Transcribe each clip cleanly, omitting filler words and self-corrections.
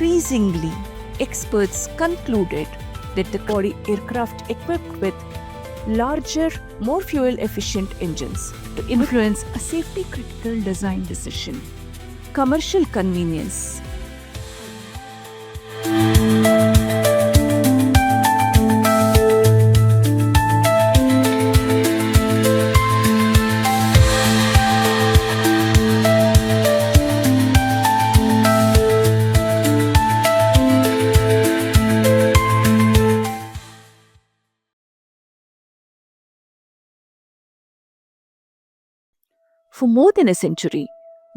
increasingly, experts concluded that the body aircraft equipped with larger, more fuel-efficient engines to influence a safety-critical design decision. Commercial convenience. For more than a century,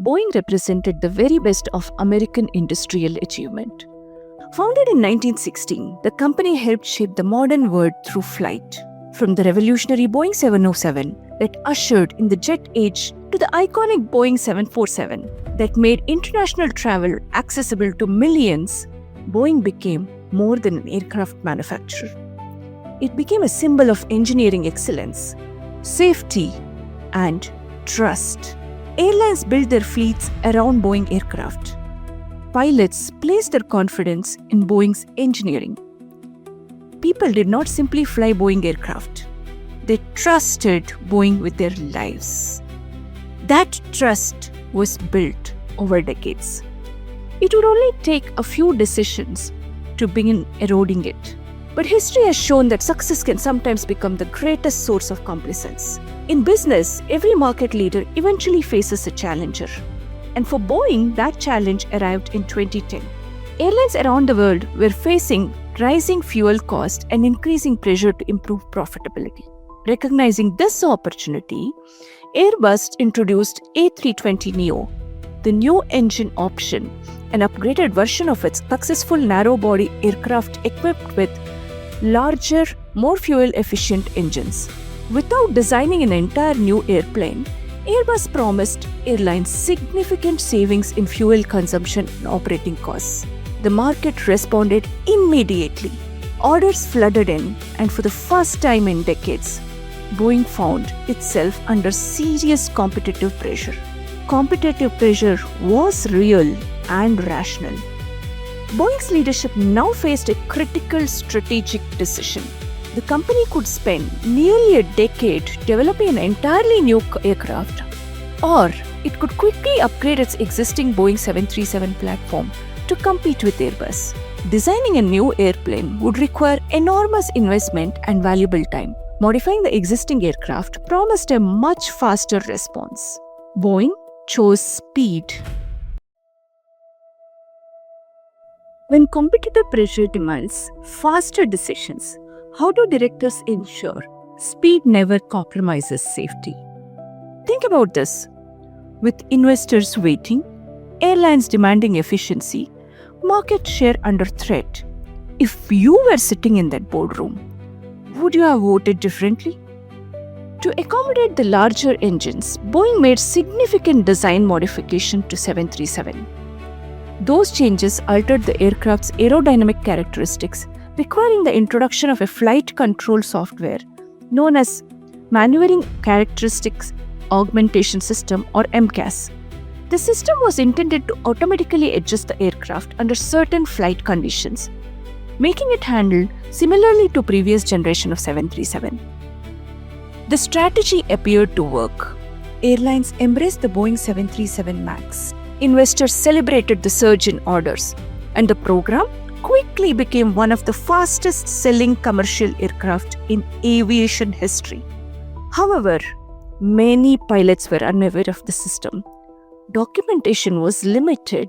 Boeing represented the very best of American industrial achievement. Founded in 1916, the company helped shape the modern world through flight. From the revolutionary Boeing 707 that ushered in the jet age to the iconic Boeing 747 that made international travel accessible to millions, Boeing became more than an aircraft manufacturer. It became a symbol of engineering excellence, safety, and trust. Airlines built their fleets around Boeing aircraft. Pilots placed their confidence in Boeing's engineering. People did not simply fly Boeing aircraft. They trusted Boeing with their lives. That trust was built over decades. It would only take a few decisions to begin eroding it. But history has shown that success can sometimes become the greatest source of complacence. In business, every market leader eventually faces a challenger. And for Boeing, that challenge arrived in 2010. Airlines around the world were facing rising fuel costs and increasing pressure to improve profitability. Recognizing this opportunity, Airbus introduced A320neo, the new engine option, an upgraded version of its successful narrow-body aircraft equipped with larger, more fuel-efficient engines. Without designing an entire new airplane, Airbus promised airlines significant savings in fuel consumption and operating costs. The market responded immediately. Orders flooded in, and for the first time in decades, Boeing found itself under serious competitive pressure. Competitive pressure was real and rational. Boeing's leadership now faced a critical strategic decision. The company could spend nearly a decade developing an entirely new aircraft, or it could quickly upgrade its existing Boeing 737 platform to compete with Airbus. Designing a new airplane would require enormous investment and valuable time. Modifying the existing aircraft promised a much faster response. Boeing chose speed. When competitive pressure demands faster decisions, how do directors ensure speed never compromises safety? Think about this. With investors waiting, airlines demanding efficiency, market share under threat, if you were sitting in that boardroom, would you have voted differently? To accommodate the larger engines, Boeing made significant design modification to 737. Those changes altered the aircraft's aerodynamic characteristics, requiring the introduction of a flight control software known as Maneuvering Characteristics Augmentation System, or MCAS. The system was intended to automatically adjust the aircraft under certain flight conditions, making it handle similarly to previous generation of 737. The strategy appeared to work. Airlines embraced the Boeing 737 MAX. Investors celebrated the surge in orders, and the program quickly became one of the fastest-selling commercial aircraft in aviation history. However, many pilots were unaware of the system. Documentation was limited,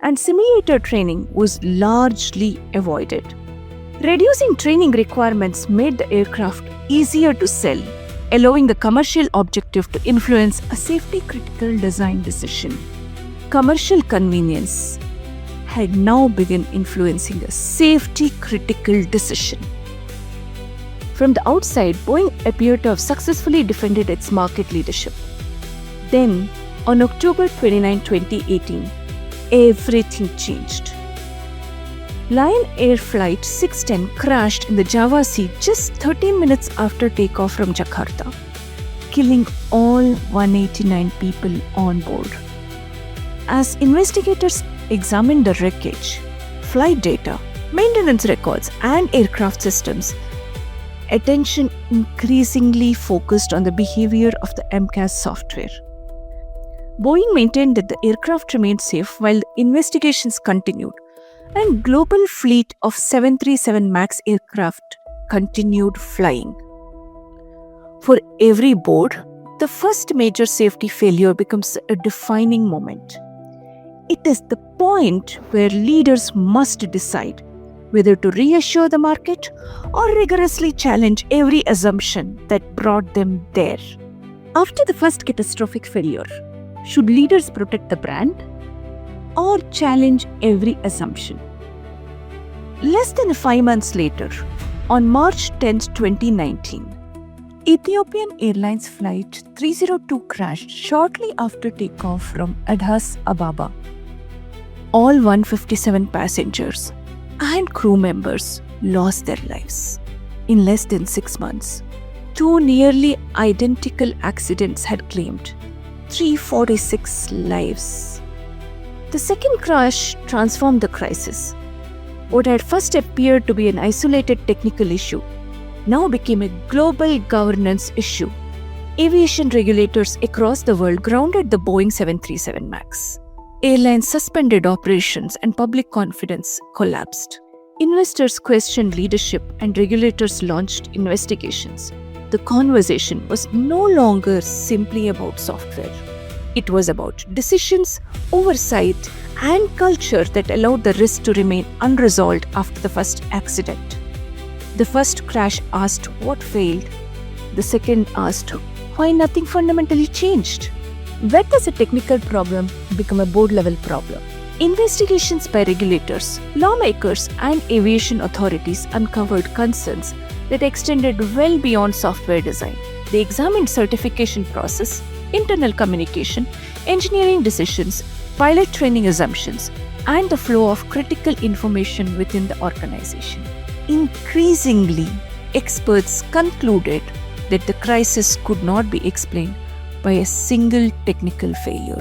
and simulator training was largely avoided. Reducing training requirements made the aircraft easier to sell, allowing the commercial objective to influence a safety-critical design decision. Commercial convenience had now begun influencing a safety-critical decision. From the outside, Boeing appeared to have successfully defended its market leadership. Then, on October 29, 2018, everything changed. Lion Air Flight 610 crashed in the Java Sea just 13 minutes after takeoff from Jakarta, killing all 189 people on board. As investigators examined the wreckage, flight data, maintenance records, and aircraft systems, attention increasingly focused on the behavior of the MCAS software. Boeing maintained that the aircraft remained safe while investigations continued, and global fleet of 737 MAX aircraft continued flying. For every board, the first major safety failure becomes a defining moment. It is the point where leaders must decide whether to reassure the market or rigorously challenge every assumption that brought them there. After the first catastrophic failure, should leaders protect the brand or challenge every assumption? Less than 5 months later, on March 10, 2019, Ethiopian Airlines Flight 302 crashed shortly after takeoff from Addis Ababa. All 157 passengers and crew members lost their lives. In less than 6 months, 2 nearly identical accidents had claimed 346 lives. The second crash transformed the crisis. What had first appeared to be an isolated technical issue now became a global governance issue. Aviation regulators across the world grounded the Boeing 737 MAX. Airlines suspended operations and public confidence collapsed. Investors questioned leadership and regulators launched investigations. The conversation was no longer simply about software. It was about decisions, oversight, and culture that allowed the risk to remain unresolved after the first accident. The first crash asked what failed. The second asked why nothing fundamentally changed. Where does a technical problem become a board-level problem? Investigations by regulators, lawmakers, and aviation authorities uncovered concerns that extended well beyond software design. They examined certification process, internal communication, engineering decisions, pilot training assumptions, and the flow of critical information within the organization. Increasingly, experts concluded that the crisis could not be explained by a single technical failure.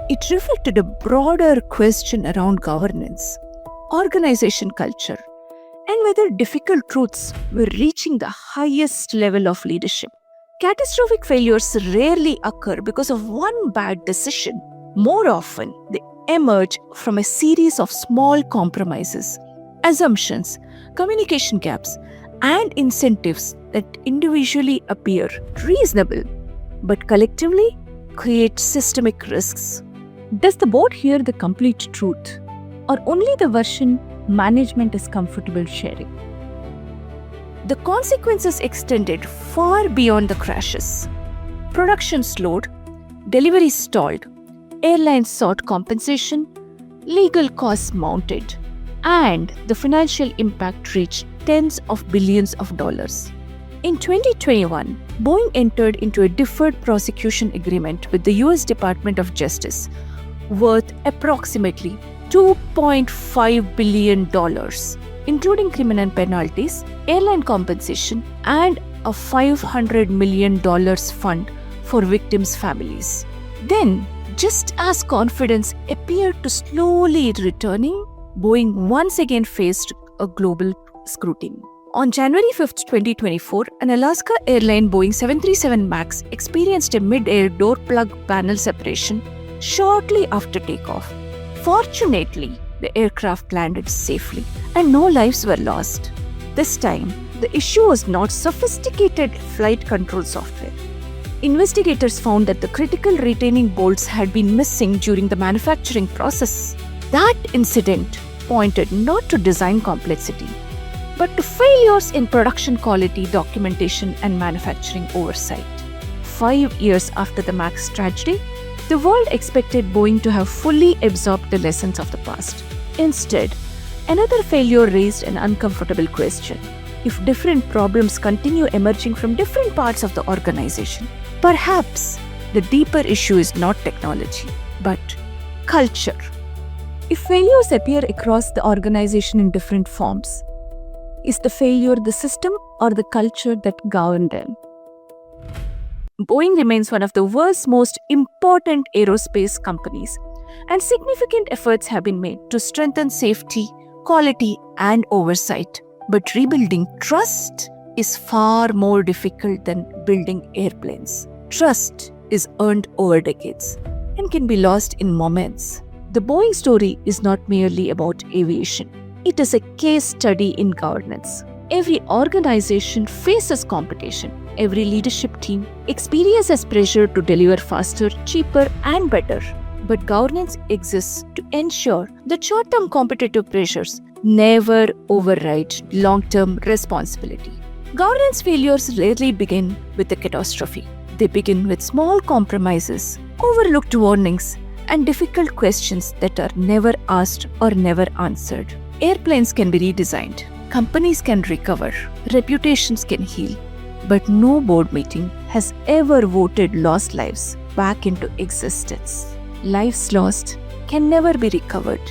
It reflected a broader question around governance, organization culture, and whether difficult truths were reaching the highest level of leadership. Catastrophic failures rarely occur because of one bad decision. More often, they emerge from a series of small compromises, assumptions, communication gaps, and incentives that individually appear reasonable but collectively create systemic risks. Does the board hear the complete truth or only the version management is comfortable sharing? The consequences extended far beyond the crashes. Production slowed, deliveries stalled, airlines sought compensation, legal costs mounted, and the financial impact reached tens of billions of dollars. In 2021, Boeing entered into a deferred prosecution agreement with the US Department of Justice worth approximately $2.5 billion, including criminal penalties, airline compensation, and a $500 million fund for victims' families. Then, just as confidence appeared to slowly returning, Boeing once again faced a global scrutiny. On January 5, 2024, an Alaska Airlines Boeing 737 MAX experienced a mid-air door plug panel separation shortly after takeoff. Fortunately, the aircraft landed safely and no lives were lost. This time, the issue was not sophisticated flight control software. Investigators found that the critical retaining bolts had been missing during the manufacturing process. That incident pointed not to design complexity, but to failures in production quality, documentation, and manufacturing oversight. 5 years after the MAX tragedy, the world expected Boeing to have fully absorbed the lessons of the past. Instead, another failure raised an uncomfortable question. If different problems continue emerging from different parts of the organization, perhaps the deeper issue is not technology, but culture. If failures appear across the organization in different forms, is the failure the system or the culture that govern them? Boeing remains one of the world's most important aerospace companies, and significant efforts have been made to strengthen safety, quality, and oversight. But rebuilding trust is far more difficult than building airplanes. Trust is earned over decades and can be lost in moments. The Boeing story is not merely about aviation. It is a case study in governance. Every organization faces competition. Every leadership team experiences pressure to deliver faster, cheaper, and better. But governance exists to ensure that short-term competitive pressures never override long-term responsibility. Governance failures rarely begin with a catastrophe. They begin with small compromises, overlooked warnings, and difficult questions that are never asked or never answered. Airplanes can be redesigned, companies can recover, reputations can heal, but no board meeting has ever voted lost lives back into existence. Lives lost can never be recovered.